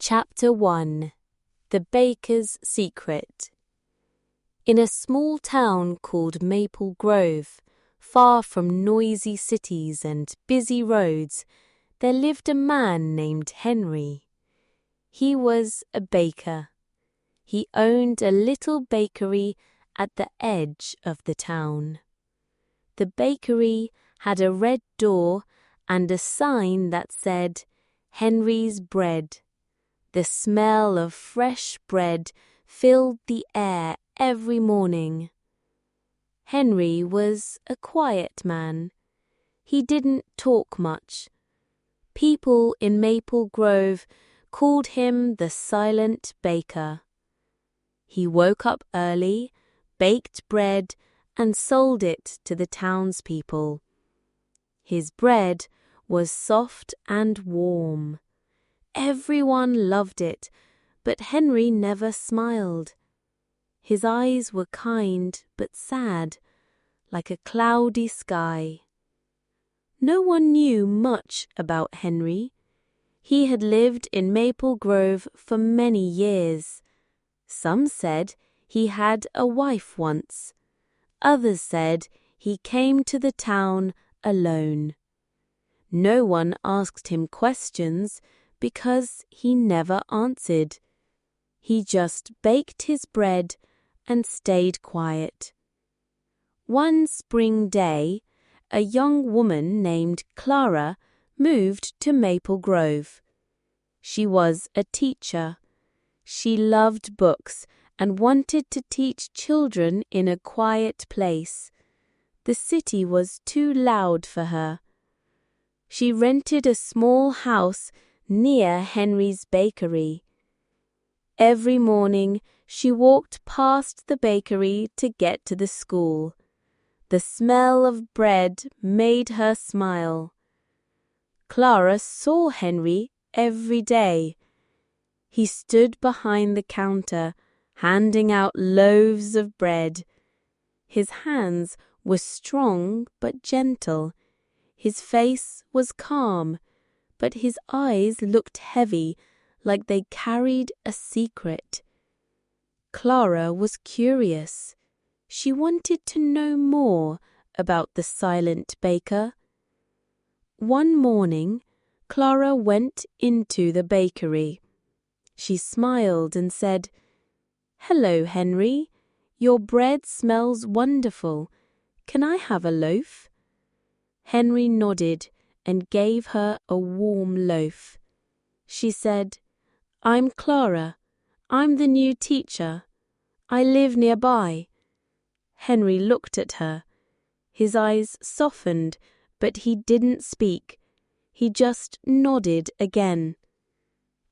Chapter 1 The Baker's Secret. In a small town called Maple Grove, far from noisy cities and busy roads, there lived a man named Henry. He was a baker. He owned a little bakery at the edge of the town. The bakery had a red door and a sign that said, "Henry's Bread." The smell of fresh bread filled the air every morning. Henry was a quiet man. He didn't talk much. People in Maple Grove called him the Silent Baker. He woke up early, baked bread, and sold it to the townspeople. His bread was soft and warm. Everyone loved it, but Henry never smiled. His eyes were kind but sad, like a cloudy sky. No one knew much about Henry. He had lived in Maple Grove for many years. Some said he had a wife once. Others said he came to the town alone. No one asked him questions because he never answered. He just baked his bread and stayed quiet. One spring day, a young woman named Clara moved to Maple Grove. She was a teacher. She loved books and wanted to teach children in a quiet place. The city was too loud for her. She rented a small house near Henry's bakery. Every morning she walked past the bakery to get to the school. The smell of bread made her smile. Clara saw Henry every day. He stood behind the counter, handing out loaves of bread. His hands were strong but gentle. His face was calm, but his eyes looked heavy, like they carried a secret. Clara was curious. She wanted to know more about the Silent Baker. One morning, Clara went into the bakery. She smiled and said, "Hello, Henry. Your bread smells wonderful. Can I have a loaf?" Henry nodded and gave her a warm loaf. She said, "I'm Clara. I'm the new teacher. I live nearby." Henry looked at her. His eyes softened, but he didn't speak. He just nodded again.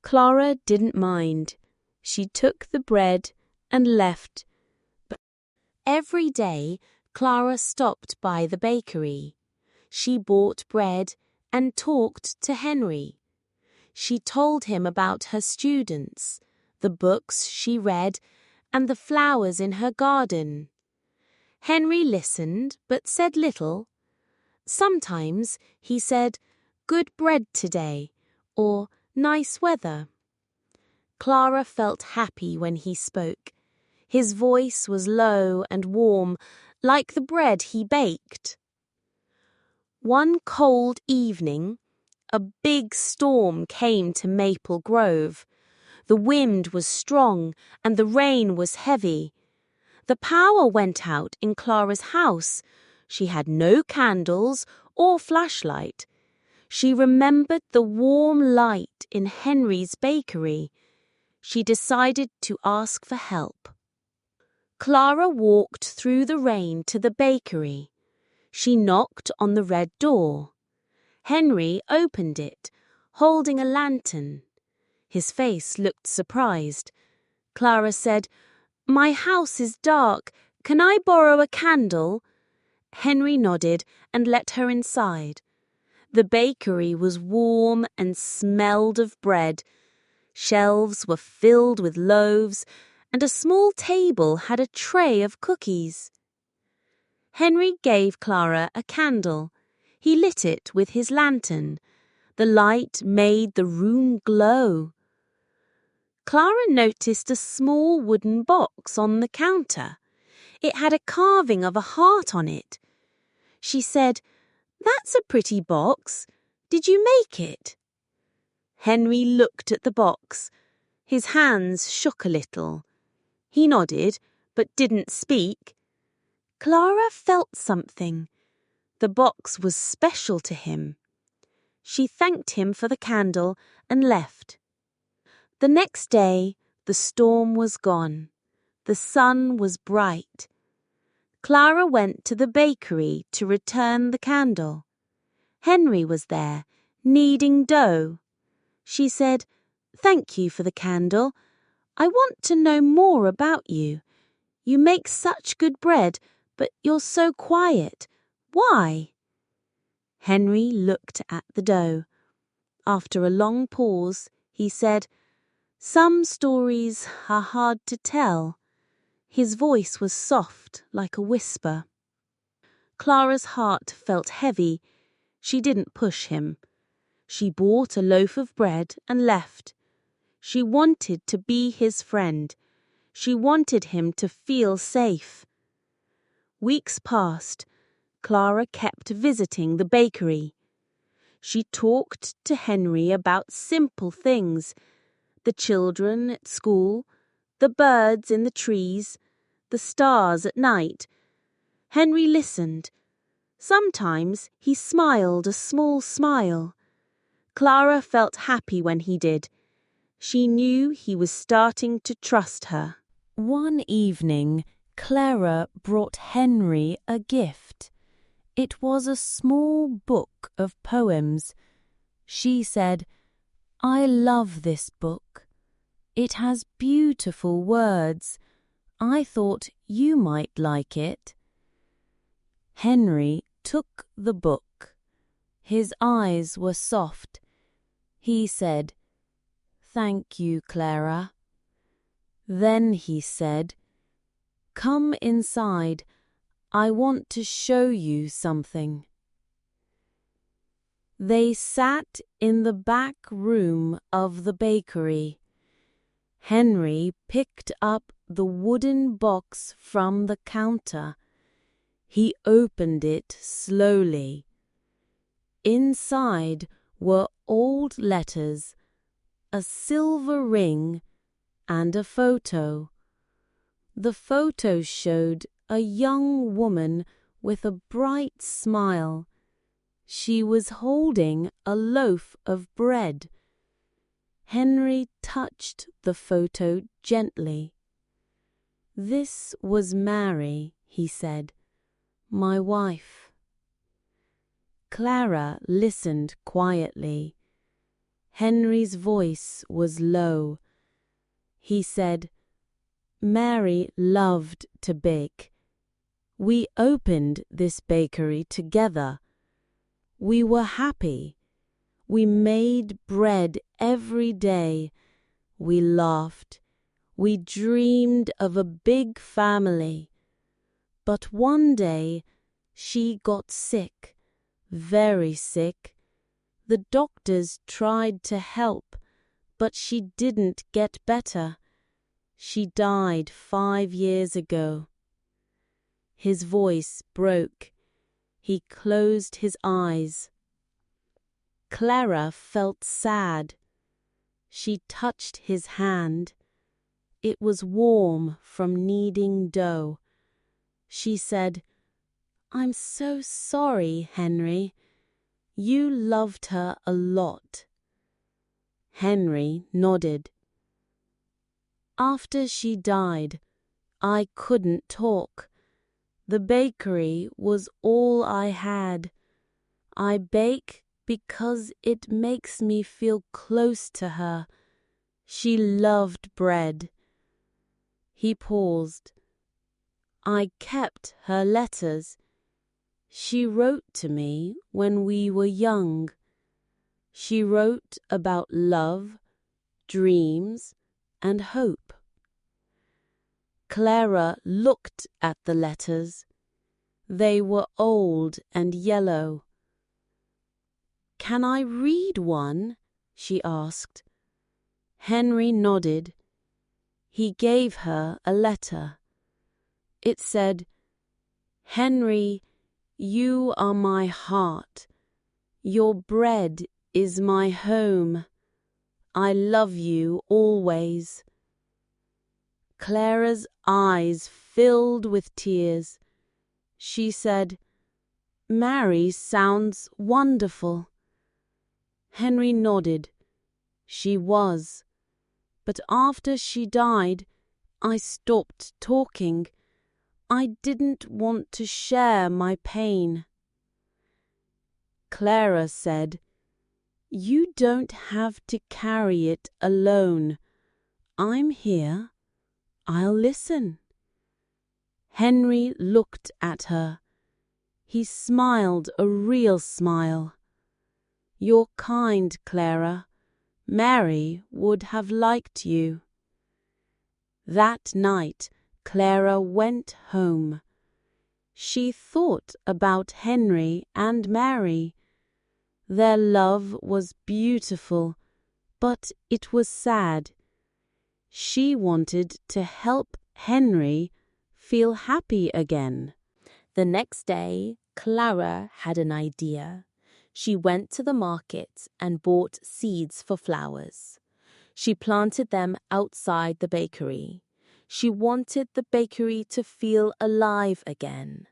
Clara didn't mind. She took the bread and left. But every day, Clara stopped by the bakery. She bought bread and talked to Henry. She told him about her students, the books she read, and the flowers in her garden. Henry listened but said little. Sometimes he said, "Good bread today," or "Nice weather." Clara felt happy when he spoke. His voice was low and warm, like the bread he baked. One cold evening, a big storm came to Maple Grove. The wind was strong and the rain was heavy. The power went out in Clara's house. She had no candles or flashlight. She remembered the warm light in Henry's bakery. She decided to ask for help. Clara walked through the rain to the bakery. She knocked on the red door. Henry opened it, holding a lantern. His face looked surprised. Clara said, "My house is dark. Can I borrow a candle?" Henry nodded and let her inside. The bakery was warm and smelled of bread. Shelves were filled with loaves, and a small table had a tray of cookies. Henry gave Clara a candle. He lit it with his lantern. The light made the room glow. Clara noticed a small wooden box on the counter. It had a carving of a heart on it. She said, "That's a pretty box. Did you make it?" Henry looked at the box. His hands shook a little. He nodded, but didn't speak. Clara felt something. The box was special to him. She thanked him for the candle and left. The next day, the storm was gone. The sun was bright. Clara went to the bakery to return the candle. Henry was there, kneading dough. She said, "Thank you for the candle. I want to know more about you. You make such good bread, but you're so quiet. Why?" Henry looked at the dough. After a long pause, he said, "Some stories are hard to tell." His voice was soft, like a whisper. Clara's heart felt heavy. She didn't push him. She bought a loaf of bread and left. She wanted to be his friend. She wanted him to feel safe. Weeks passed. Clara kept visiting the bakery. She talked to Henry about simple things: the children at school, the birds in the trees, the stars at night. Henry listened. Sometimes he smiled a small smile. Clara felt happy when he did. She knew he was starting to trust her. One evening, Clara brought Henry a gift. It was a small book of poems. She said, "I love this book. It has beautiful words. I thought you might like it." Henry took the book. His eyes were soft. He said, "Thank you, Clara." Then he said, "Come inside. I want to show you something." They sat in the back room of the bakery. Henry picked up the wooden box from the counter. He opened it slowly. Inside were old letters, a silver ring, and a photo. The photo showed a young woman with a bright smile. She was holding a loaf of bread. Henry touched the photo gently. "This was Mary," he said, "my wife." Clara listened quietly. Henry's voice was low. He said, "Mary loved to bake. We opened this bakery together. We were happy. We made bread every day. We laughed. We dreamed of a big family. But one day she got sick, very sick. The doctors tried to help, but she didn't get better. She died 5 years ago." His voice broke. He closed his eyes. Clara felt sad. She touched his hand. It was warm from kneading dough. She said, "I'm so sorry, Henry. You loved her a lot." Henry nodded. "After she died, I couldn't talk. The bakery was all I had. I bake because it makes me feel close to her. She loved bread." He paused. "I kept her letters. She wrote to me when we were young. She wrote about love, dreams, and hope." Clara looked at the letters. They were old and yellow. "Can I read one?" she asked. Henry nodded. He gave her a letter. It said, "Henry, you are my heart. Your bread is my home. I love you always." Clara's eyes filled with tears. She said, "Mary sounds wonderful." Henry nodded. She was. But after she died, I stopped talking. I didn't want to share my pain. Clara said, "You don't have to carry it alone. I'm here. I'll listen." Henry looked at her. He smiled a real smile. "You're kind, Clara. Mary would have liked you." That night, Clara went home. She thought about Henry and Mary. Their love was beautiful, but it was sad. She wanted to help Henry feel happy again. The next day, Clara had an idea. She went to the market and bought seeds for flowers. She planted them outside the bakery. She wanted the bakery to feel alive again.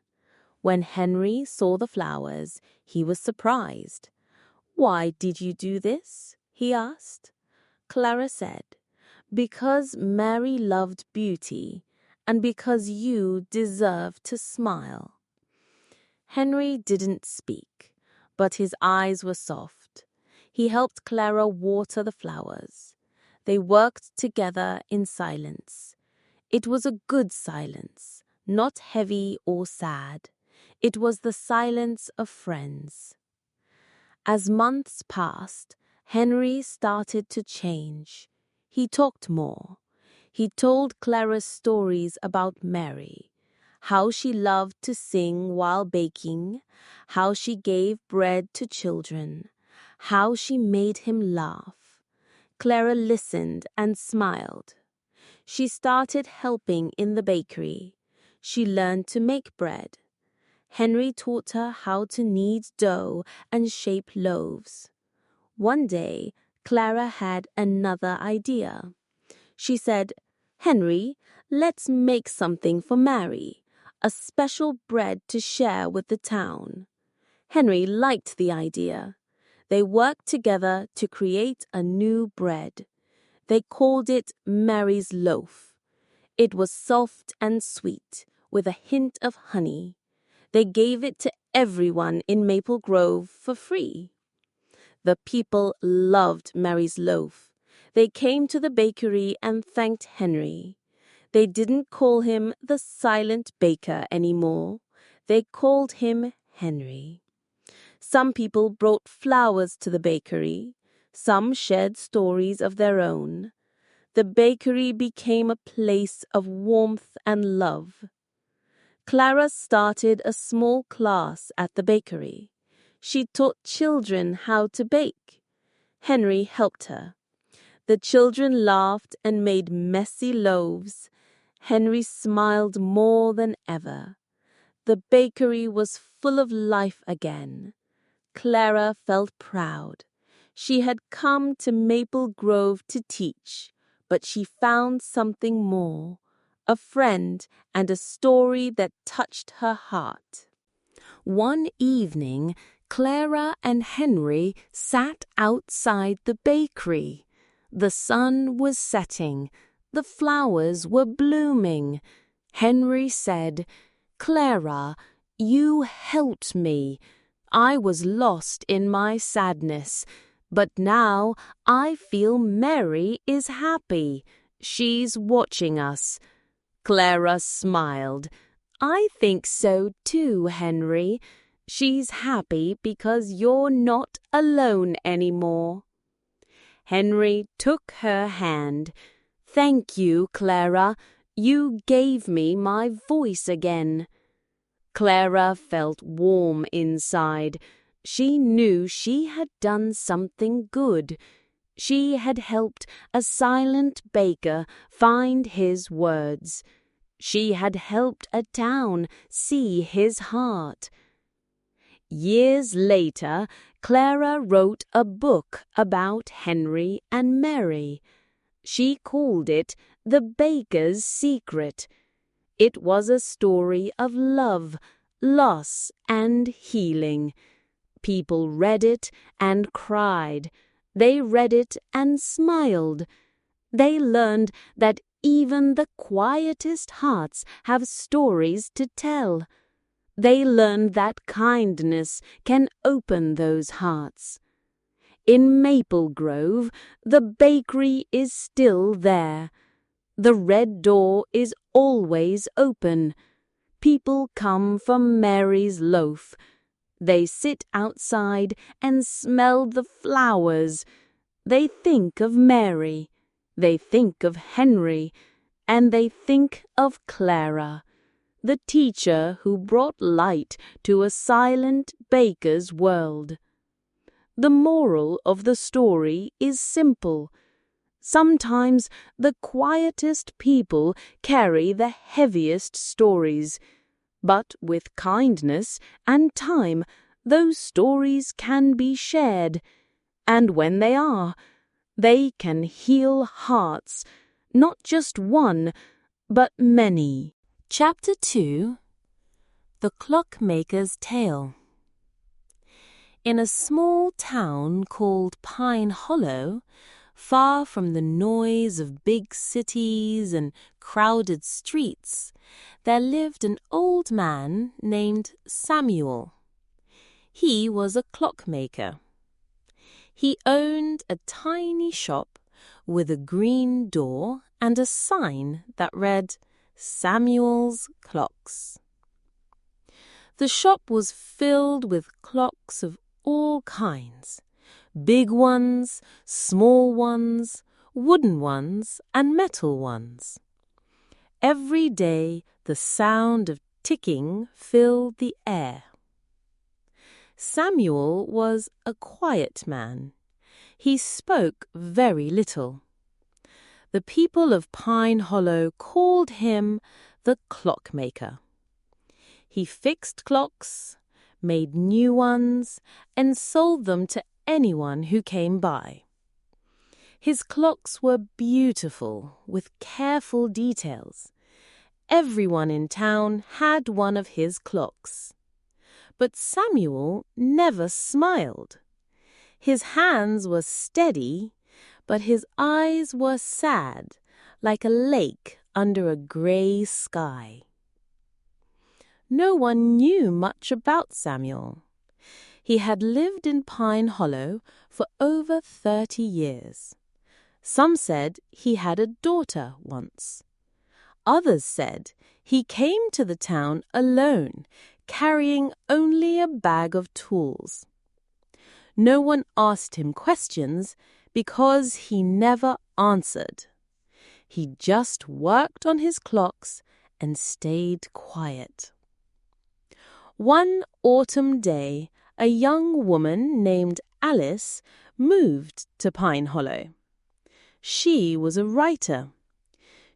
When Henry saw the flowers, he was surprised. "Why did you do this?" he asked. Clara said, "Because Mary loved beauty, and because you deserve to smile." Henry didn't speak, but his eyes were soft. He helped Clara water the flowers. They worked together in silence. It was a good silence, not heavy or sad. It was the silence of friends. As months passed, Henry started to change. He talked more. He told Clara stories about Mary, how she loved to sing while baking, how she gave bread to children, how she made him laugh. Clara listened and smiled. She started helping in the bakery. She learned to make bread. Henry taught her how to knead dough and shape loaves. One day, Clara had another idea. She said, "Henry, let's make something for Mary, a special bread to share with the town." Henry liked the idea. They worked together to create a new bread. They called it Mary's Loaf. It was soft and sweet, with a hint of honey. They gave it to everyone in Maple Grove for free. The people loved Mary's Loaf. They came to the bakery and thanked Henry. They didn't call him the silent baker anymore. They called him Henry. Some people brought flowers to the bakery. Some shared stories of their own. The bakery became a place of warmth and love. Clara started a small class at the bakery. She taught children how to bake. Henry helped her. The children laughed and made messy loaves. Henry smiled more than ever. The bakery was full of life again. Clara felt proud. She had come to Maple Grove to teach, but she found something more, a friend and a story that touched her heart. One evening, Clara and Henry sat outside the bakery. The sun was setting. The flowers were blooming. Henry said, "Clara, you helped me. I was lost in my sadness, but now I feel Mary is happy. She's watching us." Clara smiled. "I think so too, Henry. She's happy because you're not alone anymore." Henry took her hand. "Thank you, Clara. You gave me my voice again." Clara felt warm inside. She knew she had done something good. She had helped a silent baker find his words. She had helped a town see his heart. Years later, Clara wrote a book about Henry and Mary. She called it The Baker's Secret. It was a story of love, loss, and healing. People read it and cried. They read it and smiled. They learned that even the quietest hearts have stories to tell. They learned that kindness can open those hearts. In Maple Grove, the bakery is still there. The red door is always open. People come for Mary's loaf. They sit outside and smell the flowers. They think of Mary. They think of Henry. And they think of Clara, the teacher who brought light to a silent baker's world. The moral of the story is simple. Sometimes the quietest people carry the heaviest stories, but with kindness and time, those stories can be shared, and when they are, they can heal hearts, not just one, but many. Chapter 2 The Clockmaker's Tale. In a small town called Pine Hollow, far from the noise of big cities and crowded streets, there lived an old man named Samuel. He was a clockmaker. He owned a tiny shop with a green door and a sign that read, Samuel's Clocks. The shop was filled with clocks of all kinds, big ones, small ones, wooden ones, and metal ones. Every day the sound of ticking filled the air. Samuel was a quiet man. He spoke very little. The people of Pine Hollow called him the clockmaker. He fixed clocks, made new ones, and sold them to anyone who came by. His clocks were beautiful, with careful details. Everyone in town had one of his clocks. But Samuel never smiled. His hands were steady, but his eyes were sad, like a lake under a grey sky. No one knew much about Samuel. He had lived in Pine Hollow for over 30 years. Some said he had a daughter once. Others said he came to the town alone, carrying only a bag of tools. No one asked him questions because he never answered. He just worked on his clocks and stayed quiet. One autumn day, a young woman named Alice moved to Pine Hollow. She was a writer.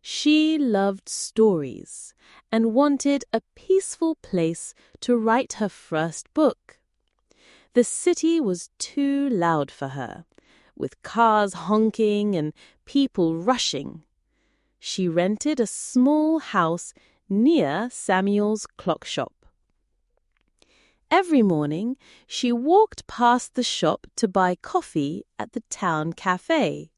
She loved stories and wanted a peaceful place to write her first book. The city was too loud for her, with cars honking and people rushing. She rented a small house near Samuel's clock shop. Every morning, she walked past the shop to buy coffee at the town cafe.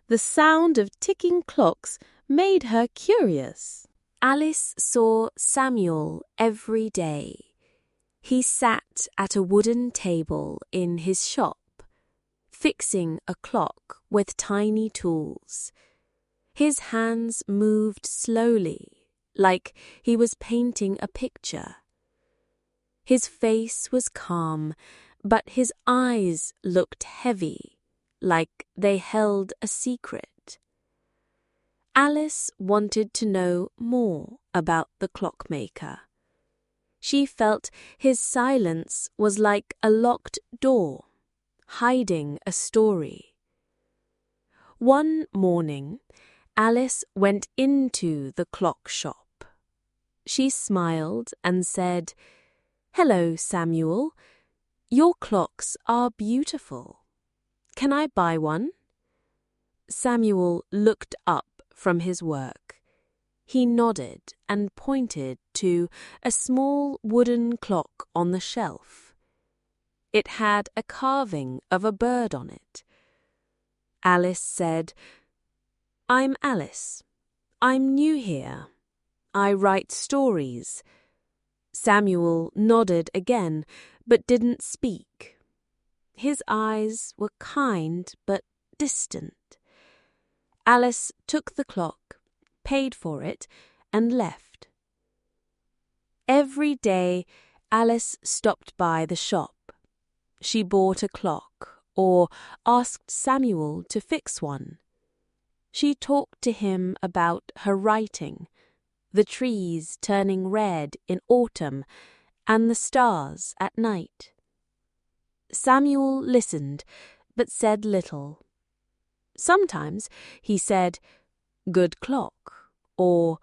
The sound of ticking clocks made her curious. Alice saw Samuel every day. He sat at a wooden table in his shop, fixing a clock with tiny tools. His hands moved slowly, like he was painting a picture. His face was calm, but his eyes looked heavy, like they held a secret. Alice wanted to know more about the clockmaker. She felt his silence was like a locked door, hiding a story. One morning, Alice went into the clock shop. She smiled and said, "Hello, Samuel. Your clocks are beautiful. Can I buy one?" Samuel looked up from his work. He nodded and pointed to a small wooden clock on the shelf. It had a carving of a bird on it. Alice said, "I'm Alice. I'm new here. I write stories." Samuel nodded again, but didn't speak. His eyes were kind but distant. Alice took the clock, paid for it, and left. Every day, Alice stopped by the shop. She bought a clock or asked Samuel to fix one. She talked to him about her writing, the trees turning red in autumn, and the stars at night. Samuel listened, but said little. Sometimes he said, "Good clock," or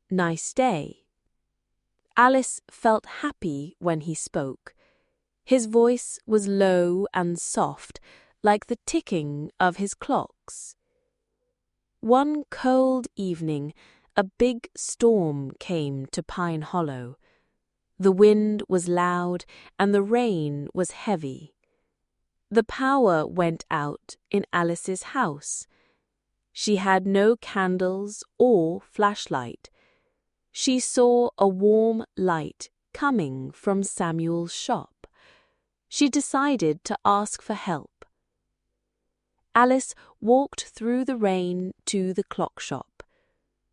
"Nice day." Alice felt happy when he spoke. His voice was low and soft, like the ticking of his clocks. One cold evening, a big storm came to Pine Hollow. The wind was loud and the rain was heavy. The power went out in Alice's house. She had no candles or flashlight. She saw a warm light coming from Samuel's shop. She decided to ask for help. Alice walked through the rain to the clock shop.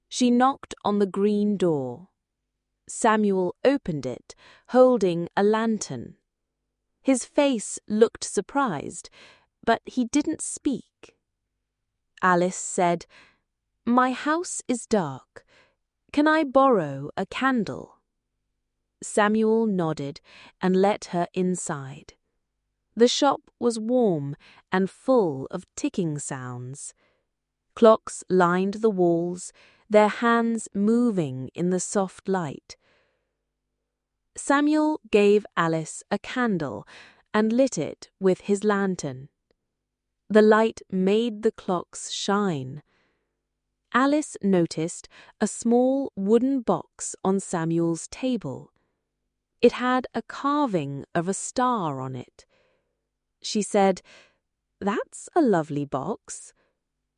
She knocked on the green door. Samuel opened it, holding a lantern. His face looked surprised, but he didn't speak. Alice said, "My house is dark. Can I borrow a candle?" Samuel nodded and let her inside. The shop was warm and full of ticking sounds. Clocks lined the walls, their hands moving in the soft light. Samuel gave Alice a candle and lit it with his lantern. The light made the clocks shine. Alice noticed a small wooden box on Samuel's table. It had a carving of a star on it. She said, "That's a lovely box.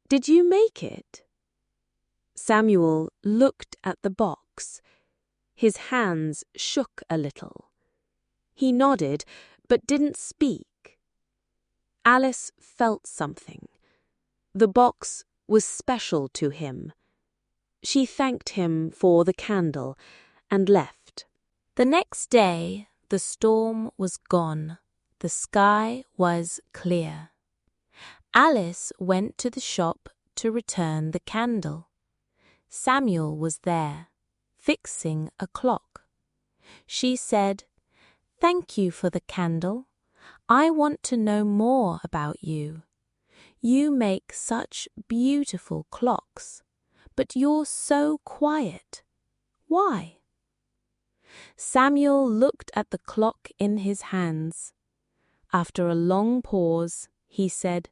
Did you make it?" Samuel looked at the box. His hands shook a little. He nodded, but didn't speak. Alice felt something. The box was special to him. She thanked him for the candle and left. The next day, the storm was gone. The sky was clear. Alice went to the shop to return the candle. Samuel was there, fixing a clock. She said, "Thank you for the candle. I want to know more about you. You make such beautiful clocks, but you're so quiet. Why?" Samuel looked at the clock in his hands. After a long pause, he said,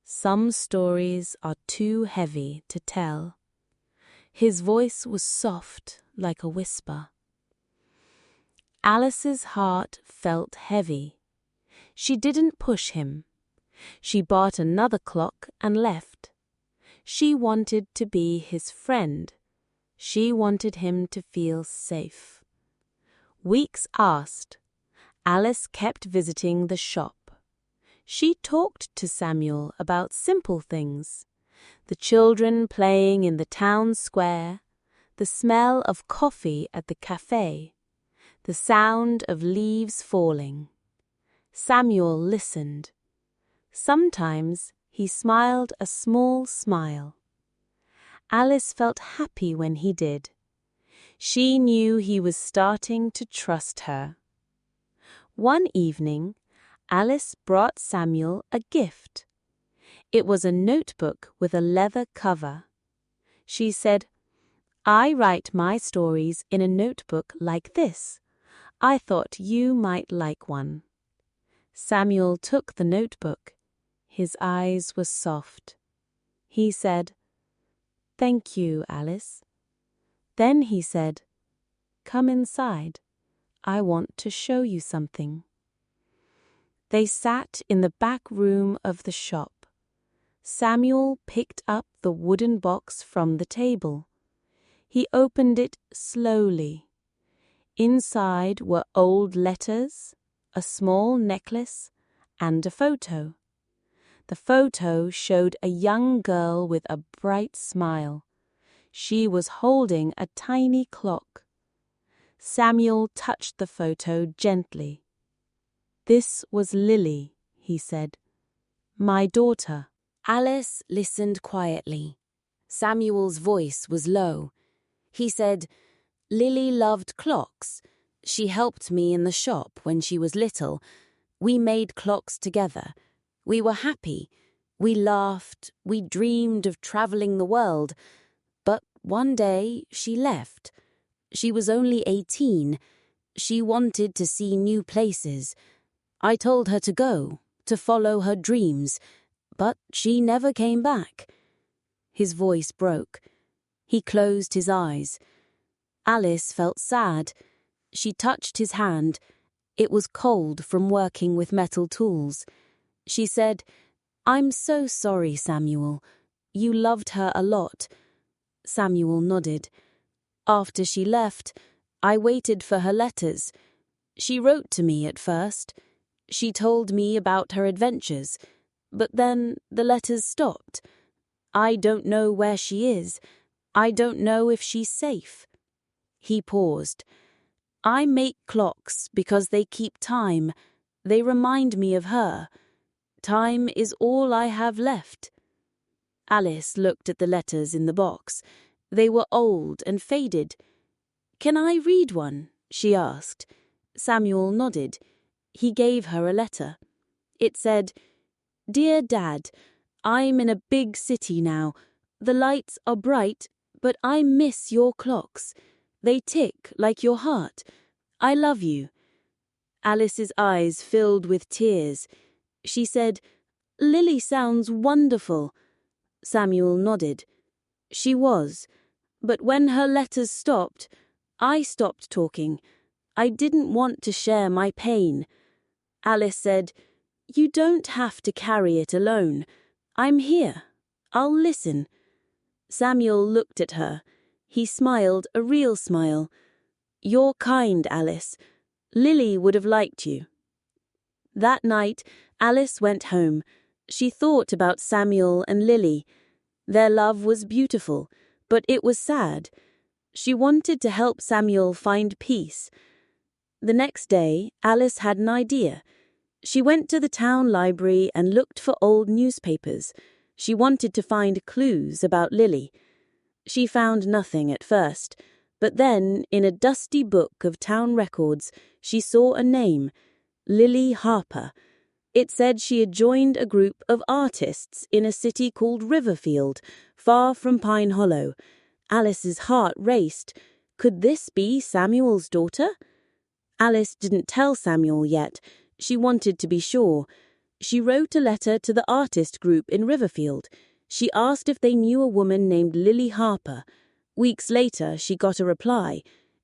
"Some stories are too heavy to tell." His voice was soft, like a whisper. Alice's heart felt heavy. She didn't push him. She bought another clock and left. She wanted to be his friend. She wanted him to feel safe. Weeks passed. Alice kept visiting the shop. She talked to Samuel about simple things: the children playing in the town square, the smell of coffee at the cafe, the sound of leaves falling. Samuel listened. Sometimes he smiled a small smile. Alice felt happy when he did. She knew he was starting to trust her. One evening, Alice brought Samuel a gift. It was a notebook with a leather cover. She said, "I write my stories in a notebook like this. I thought you might like one." Samuel took the notebook. His eyes were soft. He said, "Thank you, Alice." Then he said, "Come inside. I want to show you something." They sat in the back room of the shop. Samuel picked up the wooden box from the table. He opened it slowly. Inside were old letters, a small necklace, and a photo. The photo showed a young girl with a bright smile. She was holding a tiny clock. Samuel touched the photo gently. "This was Lily," he said. "My daughter." Alice listened quietly. Samuel's voice was low. He said, "Lily loved clocks. She helped me in the shop when she was little. We made clocks together. We were happy. We laughed. We dreamed of traveling the world. But one day she left. She was only 18. She wanted to see new places. I told her to go, to follow her dreams, but she never came back." His voice broke. He closed his eyes. Alice felt sad. She touched his hand. It was cold from working with metal tools. She said, "I'm so sorry, Samuel. You loved her a lot." Samuel nodded. "After she left, I waited for her letters. She wrote to me at first. She told me about her adventures, but then the letters stopped. I don't know where she is. I don't know if she's safe." He paused. "I make clocks because they keep time. They remind me of her. Time is all I have left." Alice looked at the letters in the box. They were old and faded. "Can I read one?" she asked. Samuel nodded. He gave her a letter. It said, "Dear Dad, I'm in a big city now. The lights are bright, but I miss your clocks. They tick like your heart. I love you." Alice's eyes filled with tears. She said, "Lily sounds wonderful." Samuel nodded. She was, but when her letters stopped, I stopped talking. I didn't want to share my pain. Alice said, "You don't have to carry it alone. I'm here. I'll listen." Samuel looked at her. He smiled a real smile. "You're kind, Alice. Lily would have liked you." That night, Alice went home. She thought about Samuel and Lily. Their love was beautiful, but it was sad. She wanted to help Samuel find peace. The next day, Alice had an idea. She went to the town library and looked for old newspapers. She wanted to find clues about Lily. She found nothing at first, but then, in a dusty book of town records, she saw a name, Lily Harper. It said she had joined a group of artists in a city called Riverfield, far from Pine Hollow. Alice's heart raced. Could this be Samuel's daughter? Alice didn't tell Samuel yet. She wanted to be sure. She wrote a letter to the artist group in Riverfield. She asked if they knew a woman named Lily Harper. Weeks later, she got a reply.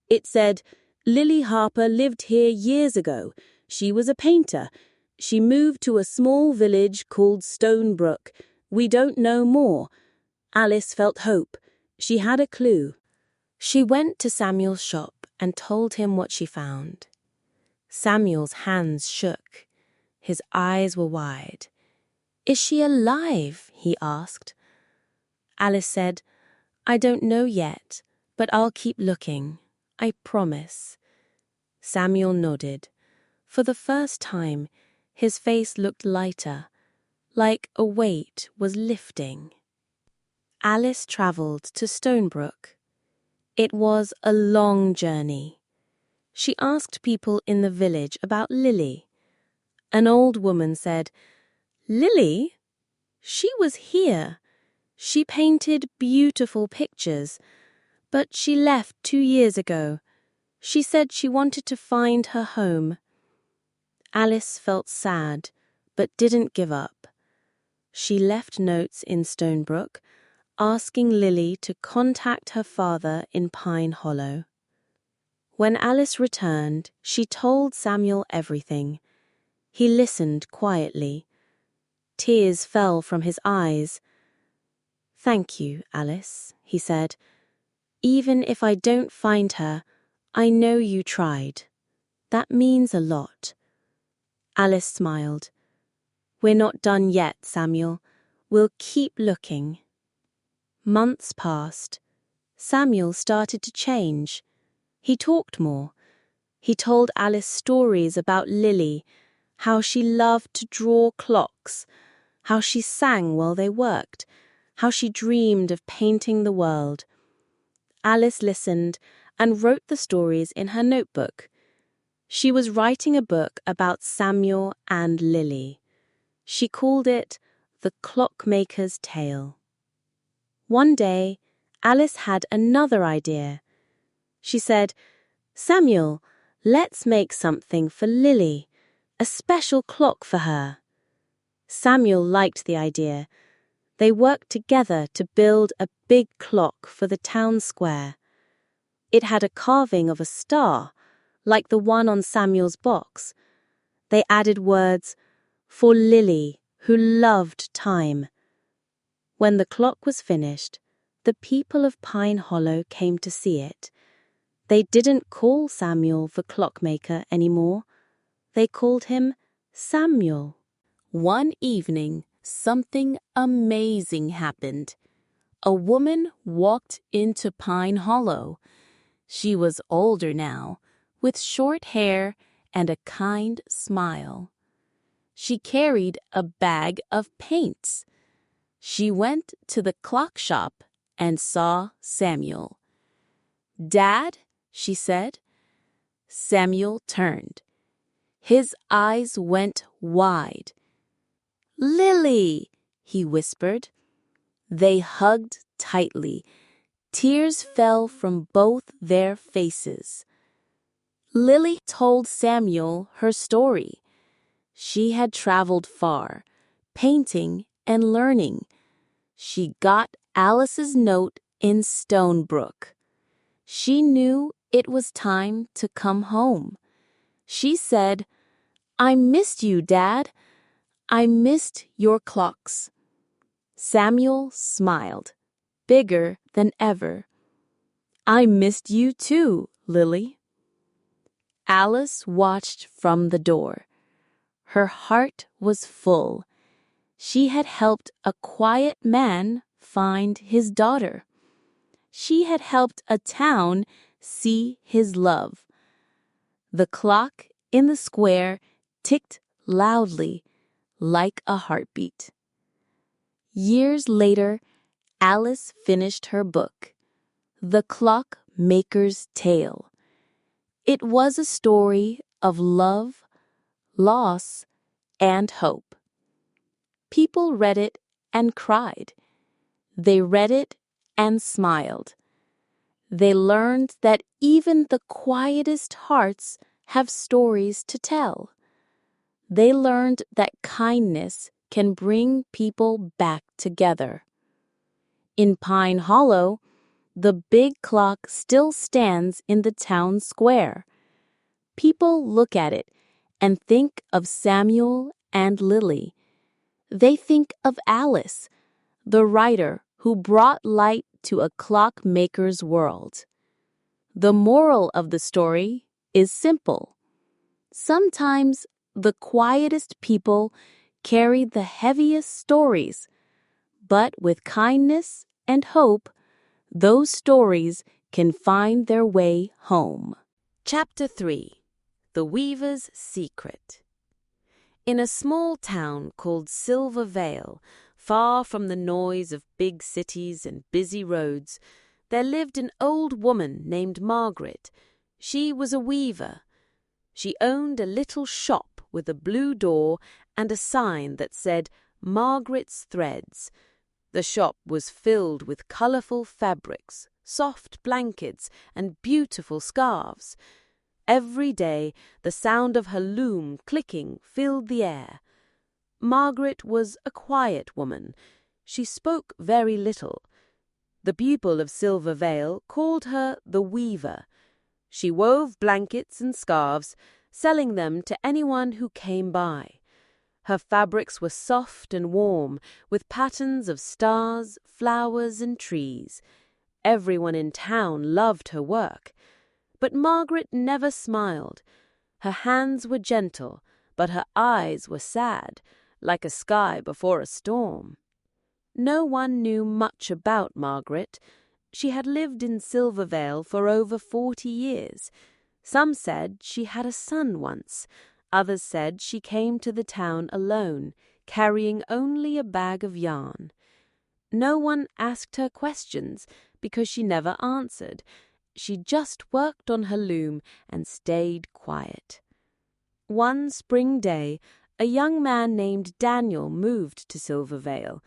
It said, "Lily Harper lived here years ago. She was a painter. She moved to a small village called Stonebrook. We don't know more." Alice felt hope. She had a clue. She went to Samuel's shop and told him what she found. Samuel's hands shook. His eyes were wide. "Is she alive?" he asked. Alice said, "I don't know yet, but I'll keep looking. I promise." Samuel nodded. For the first time, his face looked lighter, like a weight was lifting. Alice travelled to Stonebrook. It was a long journey. She asked people in the village about Lily. An old woman said, "Lily? She was here. She painted beautiful pictures, but she left 2 years ago. She said she wanted to find her home. Alice felt sad, but didn't give up. She left notes in Stonebrook, asking Lily to contact her father in Pine Hollow. When Alice returned, she told Samuel everything. He listened quietly. Tears fell from his eyes. "Thank you, Alice," he said. "Even if I don't find her, I know you tried. That means a lot." Alice smiled. "We're not done yet, Samuel. We'll keep looking." Months passed. Samuel started to change. He talked more. He told Alice stories about Lily, how she loved to draw clocks, how she sang while they worked, how she dreamed of painting the world. Alice listened and wrote the stories in her notebook. She was writing a book about Samuel and Lily. She called it The Clockmaker's Tale. One day, Alice had another idea. She said, "Samuel, let's make something for Lily, a special clock for her." Samuel liked the idea. They worked together to build a big clock for the town square. It had a carving of a star, like the one on Samuel's box. They added words, "For Lily, who loved time." When the clock was finished, the people of Pine Hollow came to see it. They didn't call Samuel the clockmaker anymore. They called him Samuel. One evening, something amazing happened. A woman walked into Pine Hollow. She was older now, with short hair and a kind smile. She carried a bag of paints. She went to the clock shop and saw Samuel. "Dad," she said. Samuel turned. His eyes went wide. "Lily," he whispered. They hugged tightly. Tears fell from both their faces. Lily told Samuel her story. She had traveled far, painting and learning. She got Alice's note in Stonebrook. She knew it was time to come home. She said, "I missed you, Dad. I missed your clocks." Samuel smiled, bigger than ever. "I missed you too, Lily." Alice watched from the door. Her heart was full. She had helped a quiet man find his daughter. She had helped a town see his love. The clock in the square ticked loudly, like a heartbeat. Years later, Alice finished her book, The Clockmaker's Tale. It was a story of love, loss, and hope. People read it and cried. They read it and smiled. They learned that even the quietest hearts have stories to tell. They learned that kindness can bring people back together. In Pine Hollow, the big clock still stands in the town square. People look at it and think of Samuel and Lily. They think of Alice, the writer who brought light to a clockmaker's world. The moral of the story is simple. Sometimes the quietest people carry the heaviest stories, but with kindness and hope, those stories can find their way home. Chapter 3. The Weaver's Secret. In a small town called Silver Vale, far from the noise of big cities and busy roads, there lived an old woman named Margaret. She was a weaver. She owned a little shop with a blue door and a sign that said, Margaret's threads. The shop was filled with colourful fabrics, soft blankets, and beautiful scarves. Every day the sound of her loom clicking filled the air. Margaret was a quiet woman. She spoke very little. The people of Silver Vale called her the Weaver. She wove blankets and scarves, selling them to anyone who came by. Her fabrics were soft and warm, with patterns of stars, flowers, and trees. Everyone in town loved her work. But Margaret never smiled. Her hands were gentle, but her eyes were sad, like a sky before a storm. No one knew much about Margaret. She had lived in Silver Vale for over 40 years. Some said she had a son once. Others said she came to the town alone, carrying only a bag of yarn. No one asked her questions because she never answered. She just worked on her loom and stayed quiet. One spring day, a young man named Daniel moved to Silver Vale.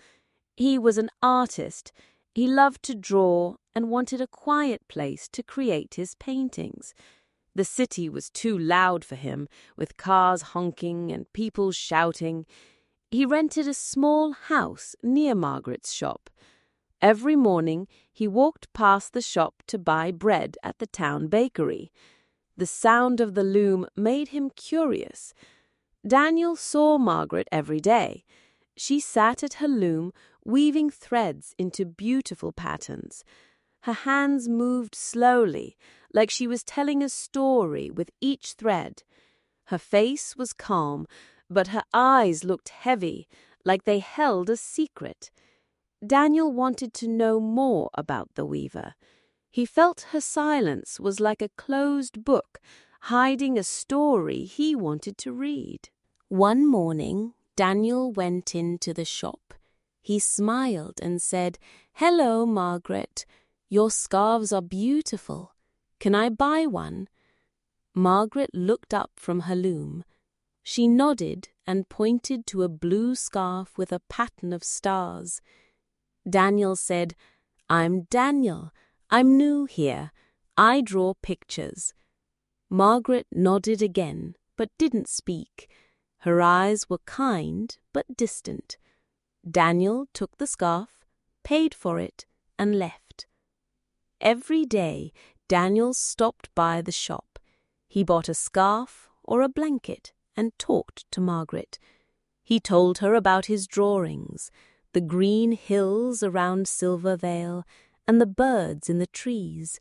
He was an artist. He loved to draw and wanted a quiet place to create his paintings. The city was too loud for him, with cars honking and people shouting. He rented a small house near Margaret's shop. Every morning he walked past the shop to buy bread at the town bakery. The sound of the loom made him curious. Daniel saw Margaret every day. She sat at her loom, weaving threads into beautiful patterns. Her hands moved slowly, like she was telling a story with each thread. Her face was calm, but her eyes looked heavy, like they held a secret. Daniel wanted to know more about the weaver. He felt her silence was like a closed book, hiding a story he wanted to read. One morning, Daniel went into the shop. He smiled and said, "Hello, Margaret. Your scarves are beautiful. Can I buy one?" Margaret looked up from her loom. She nodded and pointed to a blue scarf with a pattern of stars. Daniel said, "I'm Daniel. I'm new here. I draw pictures." Margaret nodded again, but didn't speak. Her eyes were kind but distant. Daniel took the scarf, paid for it, and left. Every day, Daniel stopped by the shop. He bought a scarf or a blanket and talked to Margaret. He told her about his drawings, the green hills around Silver Vale, and the birds in the trees.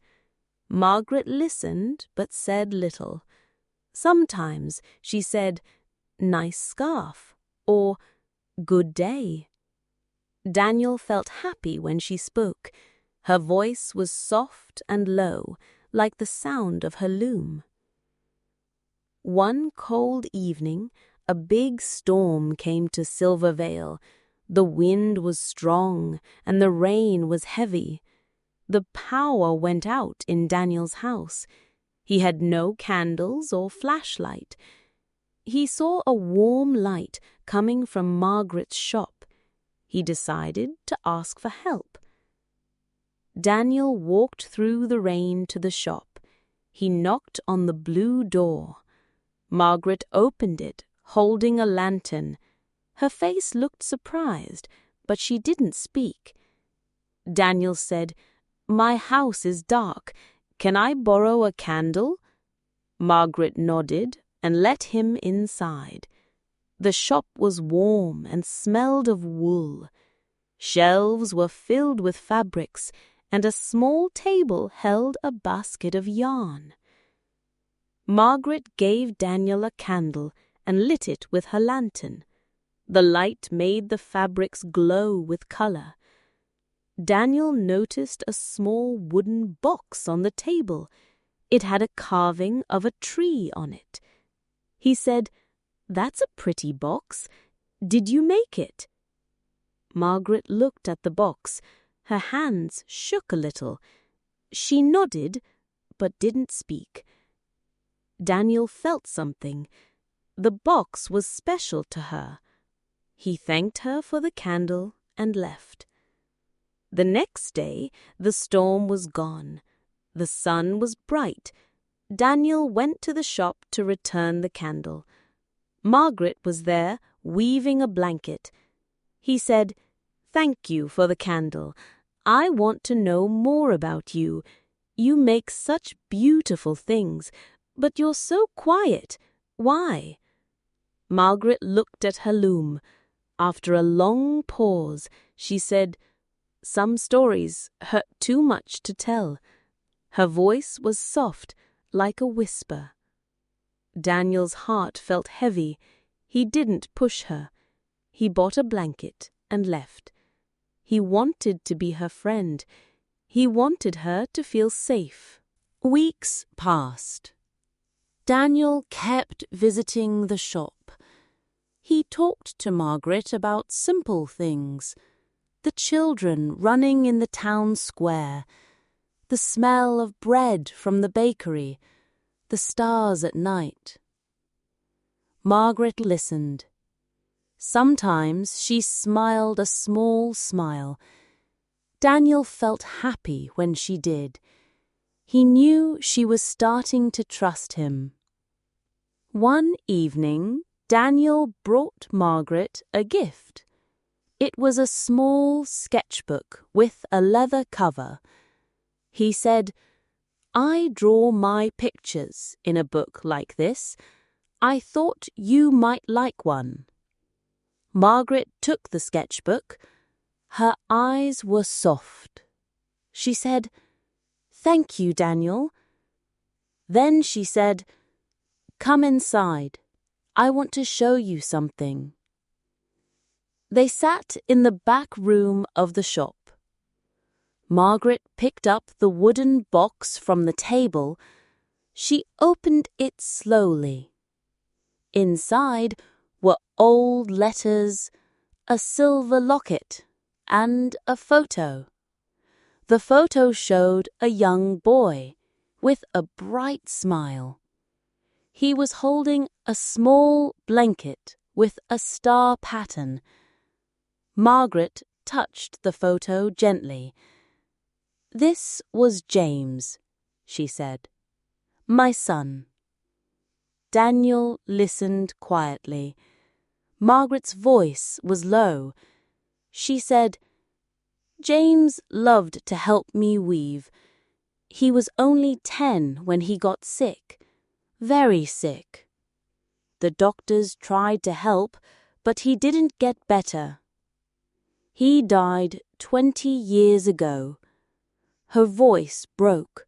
Margaret listened but said little. Sometimes she said, "Nice scarf," or "Good day." Daniel felt happy when she spoke. Her voice was soft and low, like the sound of her loom. One cold evening, a big storm came to Silver Vale. The wind was strong and the rain was heavy. The power went out in Daniel's house. He had no candles or flashlight. He saw a warm light coming from Margaret's shop. He decided to ask for help. Daniel walked through the rain to the shop. He knocked on the blue door. Margaret opened it, holding a lantern. Her face looked surprised, but she didn't speak. Daniel said, "My house is dark. Can I borrow a candle?" Margaret nodded and let him inside. The shop was warm and smelled of wool. Shelves were filled with fabrics, and a small table held a basket of yarn. Margaret gave Daniel a candle and lit it with her lantern. The light made the fabrics glow with color. Daniel noticed a small wooden box on the table. It had a carving of a tree on it. He said, "That's a pretty box. Did you make it?" Margaret looked at the box. Her hands shook a little. She nodded, but didn't speak. Daniel felt something. The box was special to her. He thanked her for the candle and left. The next day, the storm was gone. The sun was bright. Daniel went to the shop to return the candle. Margaret was there, weaving a blanket. He said, "Thank you for the candle. I want to know more about you. You make such beautiful things, but you're so quiet. Why?" Margaret looked at her loom. After a long pause, she said, "Some stories hurt too much to tell." Her voice was soft, like a whisper. Daniel's heart felt heavy. He didn't push her. He bought a blanket and left. He wanted to be her friend. He wanted her to feel safe. Weeks passed. Daniel kept visiting the shop. He talked to Margaret about simple things. The children running in the town square, the smell of bread from the bakery, the stars at night. Margaret listened. Sometimes she smiled a small smile. Daniel felt happy when she did. He knew she was starting to trust him. One evening, Daniel brought Margaret a gift. It was a small sketchbook with a leather cover. He said, "I draw my pictures in a book like this. I thought you might like one." Margaret took the sketchbook. Her eyes were soft. She said, "Thank you, Daniel." Then she said, "Come inside. I want to show you something." They sat in the back room of the shop. Margaret picked up the wooden box from the table. She opened it slowly. Inside were old letters, a silver locket, and a photo. The photo showed a young boy with a bright smile. He was holding a small blanket with a star pattern. Margaret touched the photo gently. "This was James," she said. "My son." Daniel listened quietly. Margaret's voice was low. She said, "James loved to help me weave. He was only 10 when he got sick, very sick. The doctors tried to help, but he didn't get better. He died 20 years ago." Her voice broke.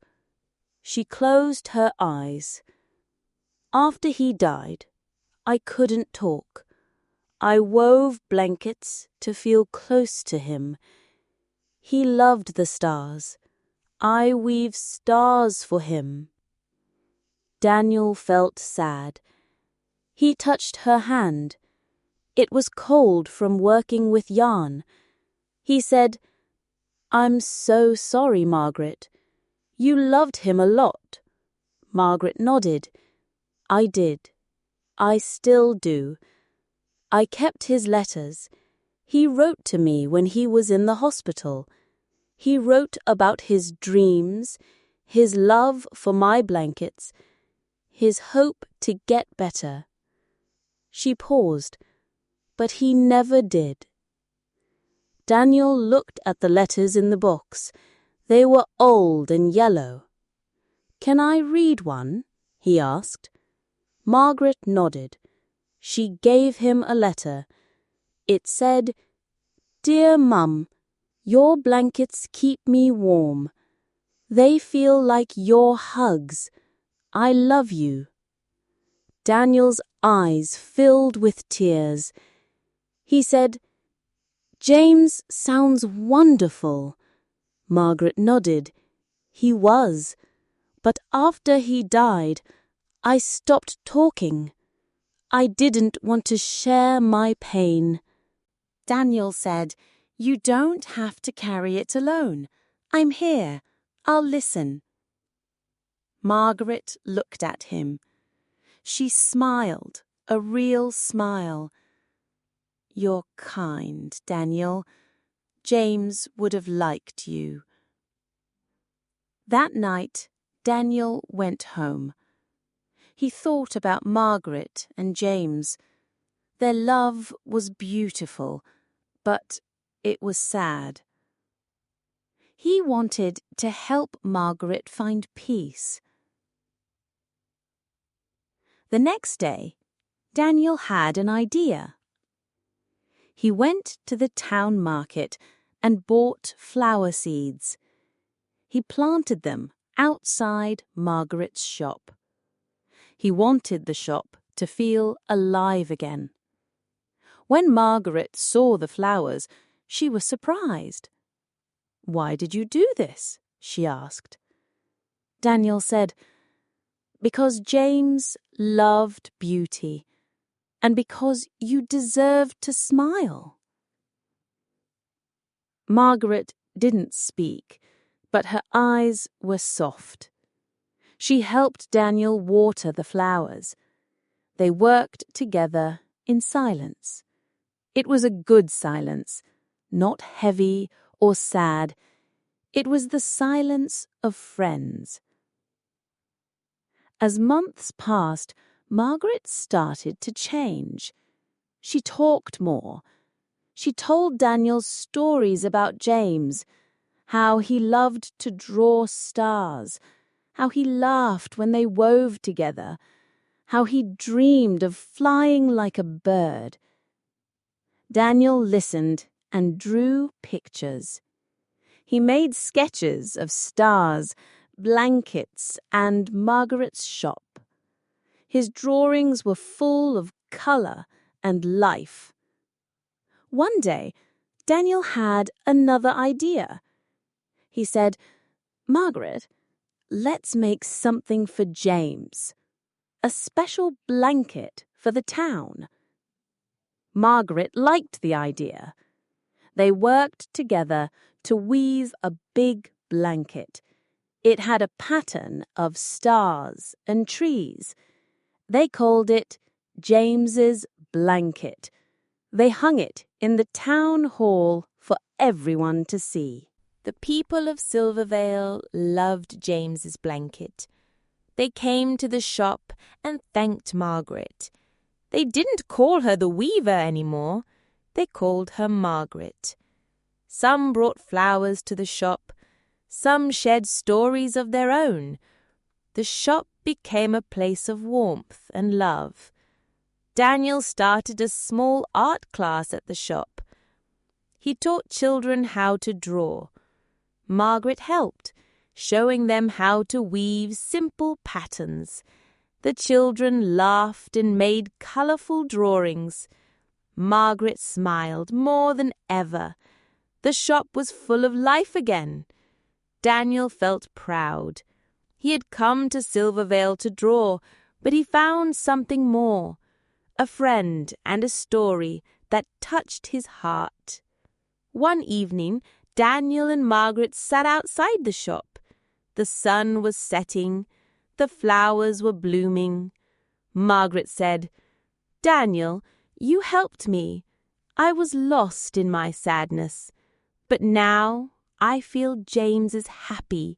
She closed her eyes. "After he died, I couldn't talk. I wove blankets to feel close to him. He loved the stars. I weave stars for him." Daniel felt sad. He touched her hand. It was cold from working with yarn. He said, "I'm so sorry, Margaret. You loved him a lot." Margaret nodded. "I did. I still do. I kept his letters. He wrote to me when he was in the hospital. He wrote about his dreams, his love for my blankets, his hope to get better." She paused, but he never did. Daniel looked at the letters in the box. They were old and yellow. "Can I read one?" he asked. Margaret nodded. She gave him a letter. It said, "Dear Mum, your blankets keep me warm. They feel like your hugs. I love you." Daniel's eyes filled with tears. He said, "James sounds wonderful." Margaret nodded. "He was. But after he died, I stopped talking. I didn't want to share my pain." Daniel said, "You don't have to carry it alone. I'm here. I'll listen." Margaret looked at him. She smiled, a real smile. "You're kind, Daniel. James would have liked you." That night, Daniel went home. He thought about Margaret and James. Their love was beautiful, but it was sad. He wanted to help Margaret find peace. The next day, Daniel had an idea. He went to the town market and bought flower seeds. He planted them outside Margaret's shop. He wanted the shop to feel alive again. When Margaret saw the flowers, she was surprised. "Why did you do this?" she asked. Daniel said, "Because James loved beauty, and because you deserved to smile." Margaret didn't speak, but her eyes were soft. She helped Daniel water the flowers. They worked together in silence. It was a good silence, not heavy or sad. It was the silence of friends. As months passed, Margaret started to change. She talked more. She told Daniel stories about James, how he loved to draw stars, how he laughed when they wove together, how he dreamed of flying like a bird. Daniel listened and drew pictures. He made sketches of stars, blankets, and Margaret's shop. His drawings were full of colour and life. One day, Daniel had another idea. He said, "Margaret, let's make something for James. A special blanket for the town." Margaret liked the idea. They worked together to weave a big blanket. It had a pattern of stars and trees. They called it James's blanket. They hung it in the town hall for everyone to see. The people of Silvervale loved James's blanket. They came to the shop and thanked Margaret. They didn't call her the weaver anymore. They called her Margaret. Some brought flowers to the shop. Some shared stories of their own. The shop became a place of warmth and love. Daniel started a small art class at the shop. He taught children how to draw. Margaret helped, showing them how to weave simple patterns. The children laughed and made colourful drawings. Margaret smiled more than ever. The shop was full of life again. Daniel felt proud. He had come to Silvervale to draw, but he found something more, a friend and a story that touched his heart. One evening, Daniel and Margaret sat outside the shop. The sun was setting. The flowers were blooming. Margaret said, "Daniel, you helped me. I was lost in my sadness. But now I feel James is happy.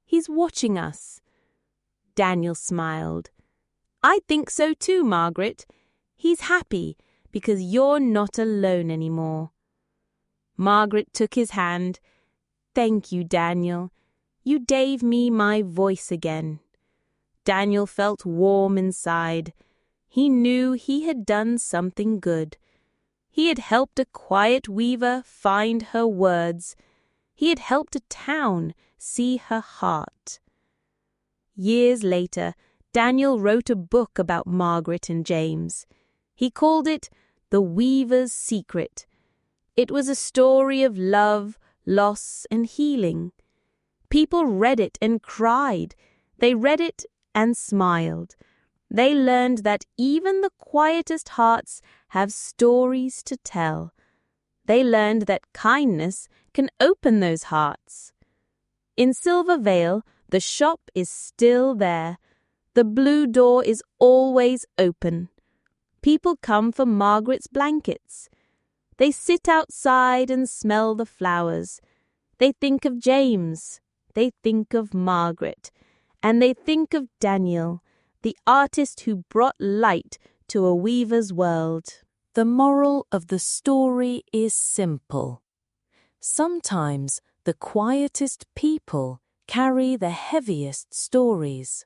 He's watching us." Daniel smiled. "I think so too, Margaret. He's happy because you're not alone anymore." Margaret took his hand. "Thank you, Daniel. You gave me my voice again." Daniel felt warm inside. He knew he had done something good. He had helped a quiet weaver find her words. He had helped a town see her heart. Years later, Daniel wrote a book about Margaret and James. He called it The Weaver's Secret. It was a story of love, loss, and healing. People read it and cried. They read it and smiled. They learned that even the quietest hearts have stories to tell. They learned that kindness can open those hearts. In Silvervale, the shop is still there. The blue door is always open. People come for Margaret's blankets. They sit outside and smell the flowers. They think of James. They think of Margaret. And they think of Daniel, the artist who brought light to a weaver's world. The moral of the story is simple. Sometimes the quietest people carry the heaviest stories.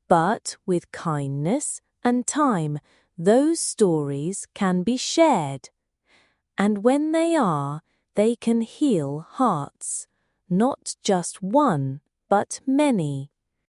But with kindness and time, those stories can be shared. And when they are, they can heal hearts, not just one, but many.